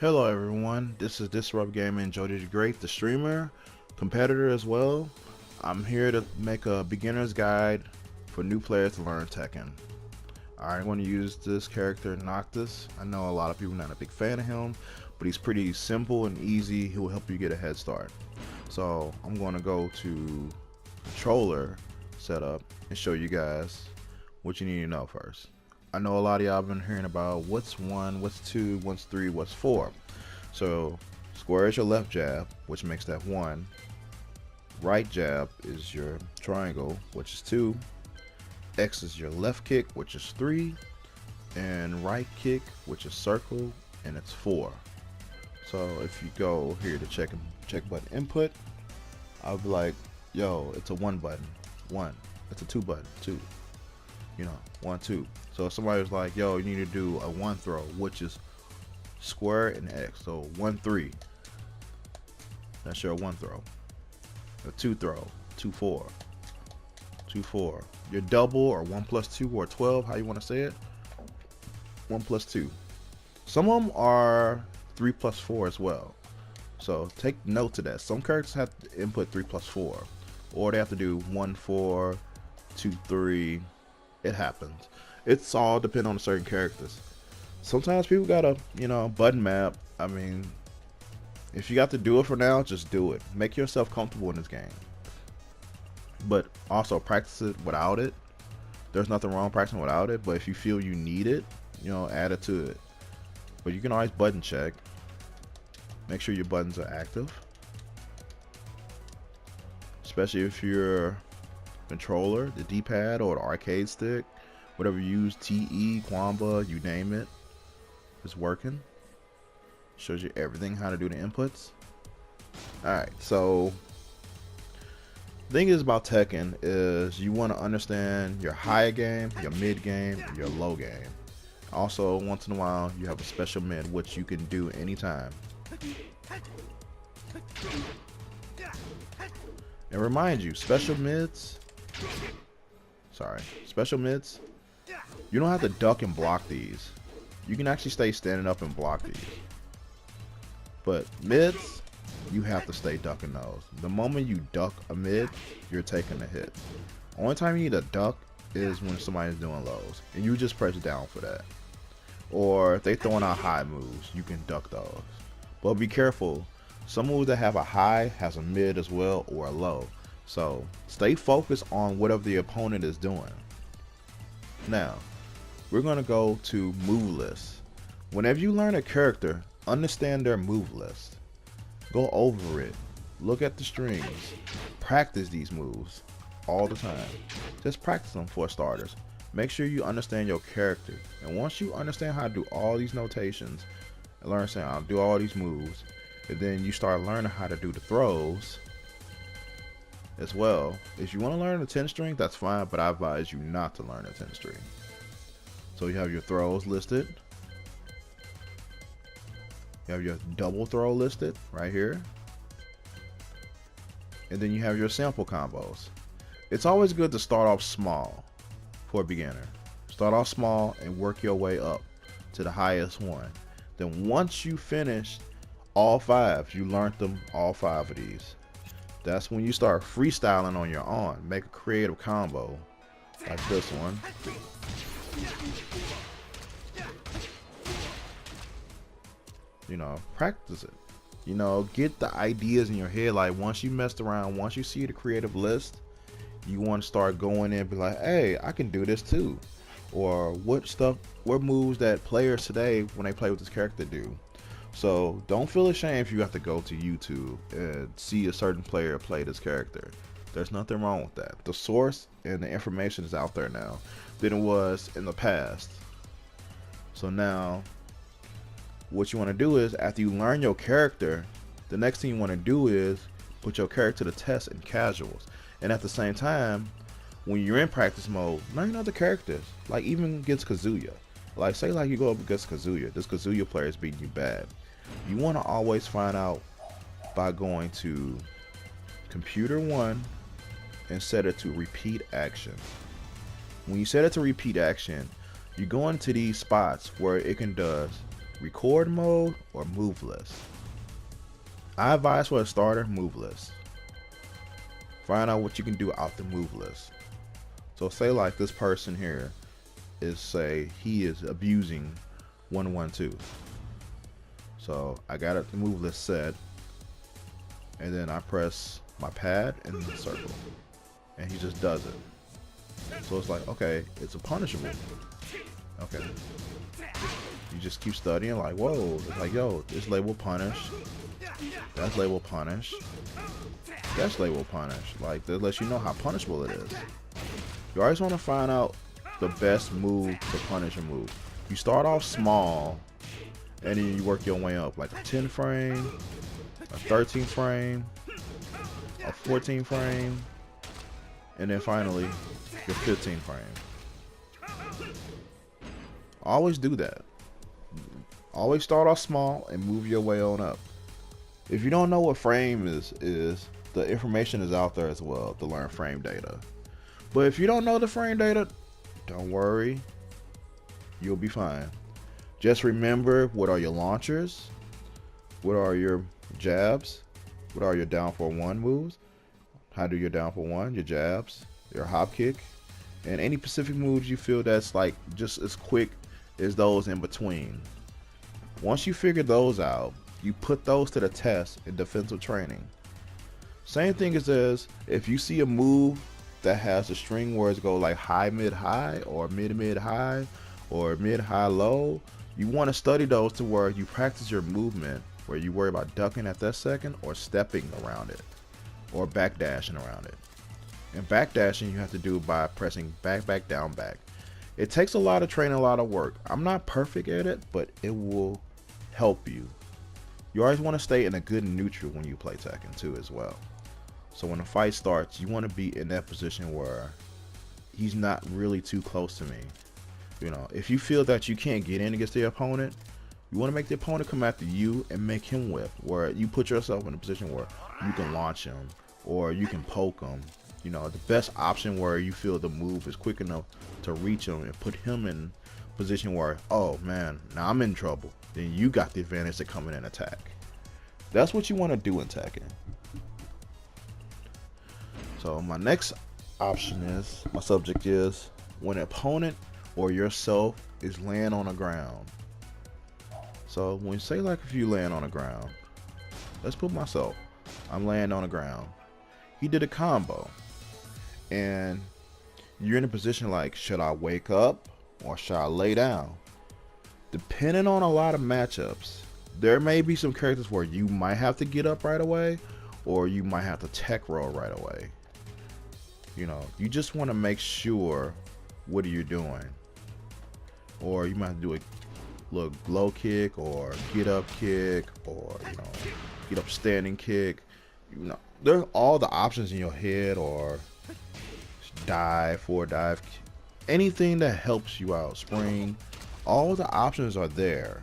Hello everyone, this is Disrupt Gaming Jody Tha Great, the streamer, competitor as well. I'm here to make a beginner's guide for new players to learn Tekken. I'm going to use this character Noctis. I know a lot of people are not a big fan of him, but he's pretty simple and easy. He will help you get a head start. So I'm going to go to controller setup and show you guys what you need to know first. I know a lot of y'all have been hearing about what's 1, what's 2, what's 3, what's 4. So square is your left jab, which makes that 1. Right jab is your triangle, which is 2. X is your left kick, which is 3. And right kick, which is circle, and it's 4. So if you go here to check button input, I'll be like, yo, it's a 1 button, 1. It's a 2 button, 2. 1, 2. So if somebody was like, yo, you need to do a 1 throw, which is square and X. So 1, 3. That's your 1 throw. A 2 throw, 2, 4. 2, 4. Your double or 1 plus 2 or 12, how you want to say it. 1 plus 2. Some of them are 3 plus 4 as well. So take note to that. Some characters have to input 3 plus 4. Or they have to do 1, 4, 2, 3. It happens. It's all depend on certain characters. Sometimes people gotta, button map. I mean, if you got to do it for now, just do it. Make yourself comfortable in this game. But also practice it without it. There's nothing wrong practicing without it, but if you feel you need it, add it to it. But you can always button check. Make sure your buttons are active. Especially if you're controller, the D-pad or the arcade stick, whatever you use, TE, Quamba, you name it, is working. Shows you everything, how to do the inputs. Alright, so the thing is about Tekken is you want to understand your high game, your mid game, and your low game. Also, once in a while, you have a special mid which you can do anytime. And remind you, special mids, you don't have to duck and block these. You can actually stay standing up and block these. But mids, you have to stay ducking those. The moment you duck a mid, you're taking a hit. Only time you need a duck is when somebody's doing lows, and you just press down for that. Or if they throwing out high moves, you can duck those. But be careful, some moves that have a high has a mid as well or a low. So stay focused on whatever the opponent is doing. Now, we're going to go to move list. Whenever you learn a character, understand their move list. Go over it. Look at the strings. Practice these moves all the time. Just practice them for starters. Make sure you understand your character. And once you understand how to do all these notations, and learn saying I'll do all these moves, and then you start learning how to do the throws as well. If you want to learn the 10 string, that's fine, but I advise you not to learn the 10 string. So you have your throws listed. You have your double throw listed right here. And then you have your sample combos. It's always good to start off small for a beginner. Start off small and work your way up to the highest one. Then once you finish all 5, you learned them all 5 of these. That's when you start freestyling on your own. Make a creative combo like this one. Practice it. Get the ideas in your head. Like once you messed around, once you see the creative list, you want to start going in and be like, hey, I can do this too. Or what moves that players today when they play with this character do. So don't feel ashamed if you have to go to YouTube and see a certain player play this character. There's nothing wrong with that. The source and the information is out there now than it was in the past. So now what you want to do is after you learn your character, the next thing you want to do is put your character to the test in casuals. And at the same time, when you're in practice mode, learn other characters. Like even against Kazuya. Like say like you go up against Kazuya. This Kazuya player is beating you bad. You want to always find out by going to computer 1 and set it to repeat action. When you set it to repeat action, you go into these spots where it can does record mode or move list. I advise for a starter, move list. Find out what you can do out the move list. So say like this person here is, say he is abusing 112. So I got it, the move list set, and then I press my pad and the circle, and he just does it. So it's like, okay, it's a punishable. Okay. You just keep studying, like, whoa, it's like, yo, this label punish. That's label punish. That's label punish. Like, that lets you know how punishable it is. You always want to find out the best move to punish a move. You start off small, and then you work your way up, like a 10 frame, a 13 frame, a 14 frame, and then finally your 15 frame. Always do that. Always start off small and move your way on up. If you don't know what frame is the information is out there as well to learn frame data. But if you don't know the frame data, don't worry, you'll be fine. Just remember, what are your launchers, what are your jabs, what are your down for one moves, how do your down for one, your jabs, your hop kick, and any specific moves you feel that's like just as quick as those in between. Once you figure those out, you put those to the test in defensive training. Same thing as this, if you see a move that has a string where it go like high mid high or mid mid high or mid high low, you want to study those to where you practice your movement, where you worry about ducking at that second or stepping around it or back dashing around it. And back dashing you have to do by pressing back, back, down, back. It takes a lot of training, a lot of work. I'm not perfect at it, but it will help you. You always want to stay in a good neutral when you play Tekken too as well. So when the fight starts, you want to be in that position where he's not really too close to me. You know, if you feel that you can't get in against the opponent, you want to make the opponent come after you and make him whip, where you put yourself in a position where you can launch him or you can poke him. You know, the best option where you feel the move is quick enough to reach him and put him in a position where, oh man, now I'm in trouble. Then you got the advantage to come in and attack. That's what you want to do in Tekken. So my next option is, my subject is, when an opponent or yourself is laying on the ground. So when say like if you laying on the ground, let's put myself, I'm laying on the ground. He did a combo and you're in a position like, should I wake up or should I lay down? Depending on a lot of matchups, there may be some characters where you might have to get up right away or you might have to tech roll right away. You know, you just want to make sure what are you doing. Or you might do a little glow kick or get up kick or, you know, get up standing kick. You know, there's all the options in your head, or dive, forward dive, anything that helps you out, spring, all the options are there.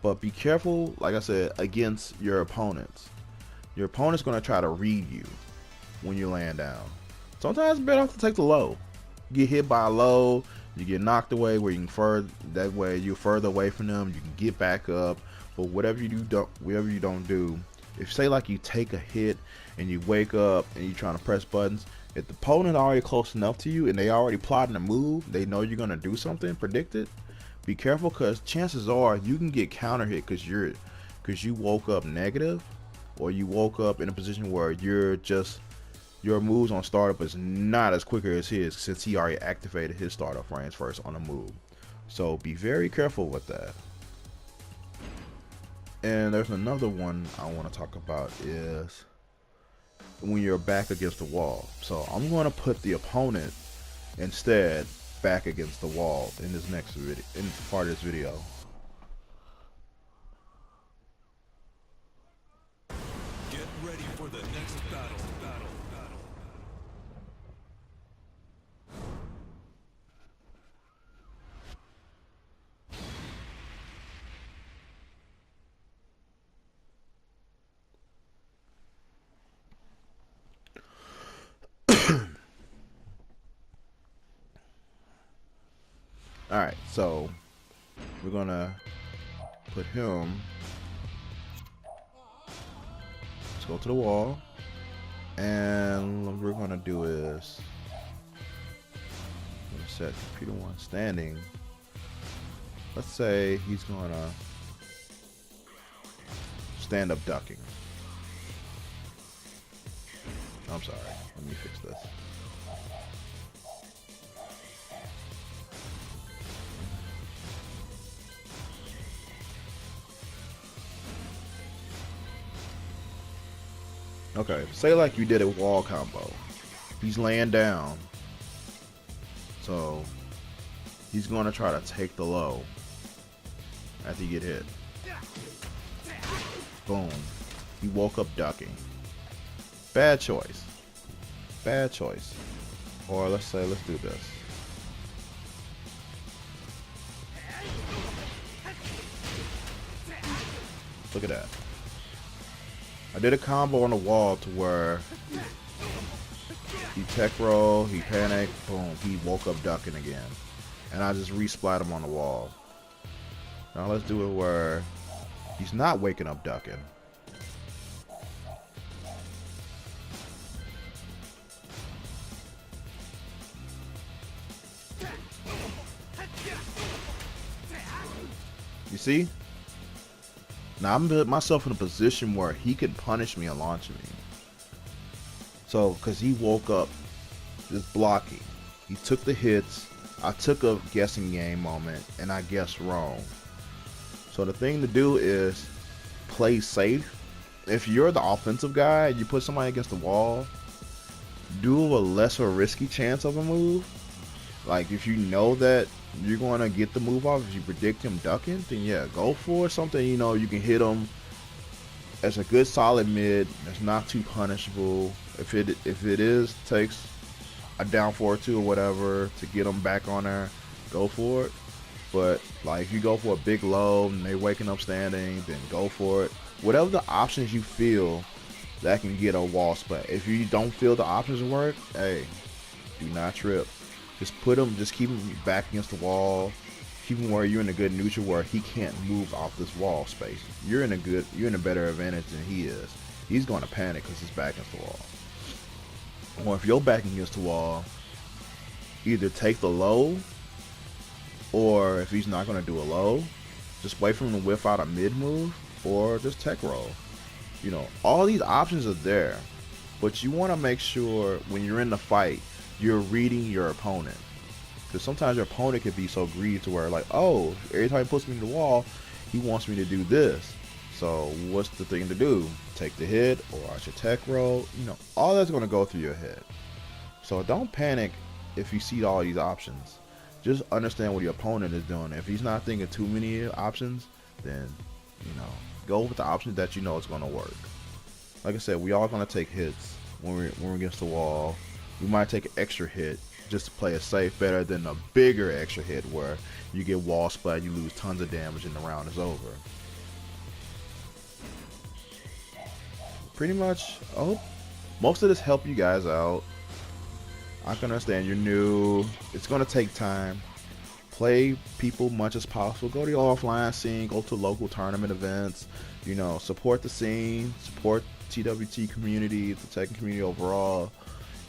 But be careful, like I said, against your opponents. Your opponent's going to try to read you when you're laying down. Sometimes it's better off to take the low. You get hit by a low, you get knocked away where you can further, that way you're further away from them, you can get back up. But whatever you don't do, if say like you take a hit and you wake up and you're trying to press buttons, if the opponent already close enough to you and they already plotting a move, they know you're gonna do something predicted, be careful, because chances are you can get counter hit because you woke up negative, or you woke up in a position where your moves on startup is not as quicker as his, since he already activated his startup frames first on a move. So be very careful with that. And there's another one I want to talk about, is when you're back against the wall. So I'm going to put the opponent instead back against the wall in this next video, in part of this video. Get ready for the next battle. Alright, so we're gonna put him. Let's go to the wall. And what we're gonna do is set computer 1 standing. Let's say he's gonna stand up ducking. I'm sorry, let me fix this. Okay, say like you did a wall combo. He's laying down. So he's gonna try to take the low after you get hit. Boom. He woke up ducking. Bad choice. Bad choice. Or let's say, let's do this. Look at that. I did a combo on the wall to where he tech roll, he panicked, boom, he woke up ducking again. And I just resplat him on the wall. Now let's do it where he's not waking up ducking. You see? Now I'm putting myself in a position where he can punish me and launch me. So, because he woke up just blocking. He took the hits. I took a guessing game moment and I guessed wrong. So the thing to do is play safe. If you're the offensive guy and you put somebody against the wall, do a lesser risky chance of a move. Like if you know that you're going to get the move off, if you predict him ducking, then yeah, go for something, you know, you can hit him as a good solid mid that's not too punishable. If it is takes a down 4-2 or whatever to get him back on there, go for it. But like if you go for a big low and they waking up standing, then go for it. Whatever the options you feel that can get a wall splat. If you don't feel the options work, hey, do not trip. Just put him, just keep him back against the wall. Keep him where you're in a good neutral where he can't move off this wall space. You're in a better advantage than he is. He's going to panic because he's back against the wall. Or if you're back against the wall, either take the low, or if he's not going to do a low, just wait for him to whiff out a mid move, or just tech roll. You know, all these options are there, but you want to make sure when you're in the fight, you're reading your opponent. Because sometimes your opponent can be so greedy to where like, oh, every time he puts me to the wall, he wants me to do this. So what's the thing to do? Take the hit, or I should tech roll. You know, all that's going to go through your head. So don't panic if you see all these options. Just understand what your opponent is doing. If he's not thinking too many options, then, you know, go with the options that you know is going to work. Like I said, we all going to take hits when we're against the wall. We might take an extra hit just to play it safe, better than a bigger extra hit where you get wall splat, you lose tons of damage and the round is over. Pretty much, I hope most of this helped you guys out. I can understand you're new. It's going to take time. Play people much as possible. Go to the offline scene. Go to local tournament events. You know, support the scene. Support TWT community, the Tekken community overall.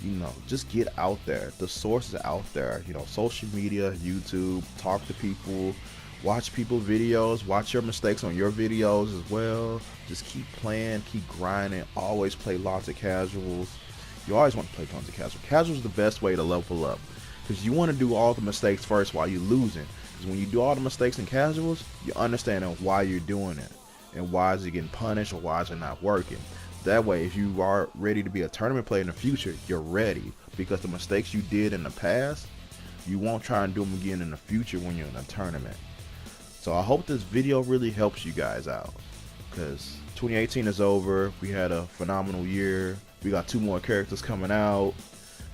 You know, just get out there. The source is out there. You know, social media, YouTube, talk to people, watch people videos, watch your mistakes on your videos as well. Just keep playing, keep grinding. Always play lots of casuals. You always want to play tons of casuals. Casuals is the best way to level up, because you want to do all the mistakes first while you're losing. Because when you do all the mistakes in casuals, you understand why you're doing it and why is it getting punished or why is it not working. That way, if you are ready to be a tournament player in the future, you're ready, because the mistakes you did in the past, you won't try and do them again in the future when you're in a tournament. So I hope this video really helps you guys out, because 2018 is over. We had a phenomenal year. We got 2 more characters coming out.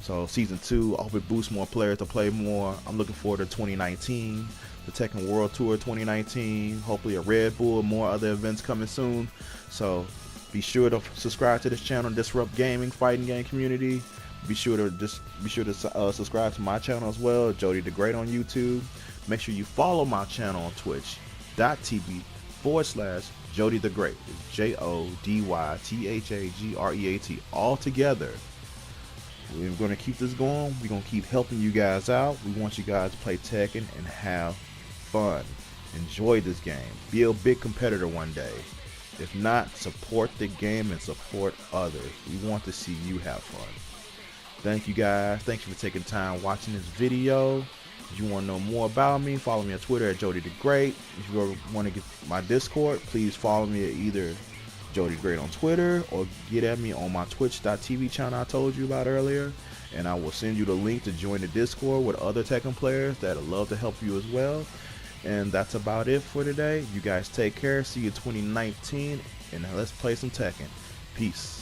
So season 2, I hope it boosts more players to play more. I'm looking forward to 2019, the Tekken World Tour 2019. Hopefully a Red Bull, more other events coming soon. So be sure to subscribe to this channel, Disrupt Gaming, fighting game community. Be sure to subscribe to my channel as well, Jody Tha Great on YouTube. Make sure you follow my channel on Twitch.tv Jody Tha Great. It's JodyThagreat, all together. We're going to keep this going. We're going to keep helping you guys out. We want you guys to play Tekken and have fun. Enjoy this game. Be a big competitor one day. If not, support the game and support others. We want to see you have fun. Thank you guys. Thank you for taking time watching this video. If you want to know more about me, follow me on Twitter at Jody Tha Great. If you ever want to get my Discord, please follow me at either Jody Great on Twitter or get at me on my twitch.tv channel I told you about earlier, and I will send you the link to join the Discord with other Tekken players that'll love to help you as well. And that's about it for today. You guys take care. See you 2019, and let's play some Tekken. Peace.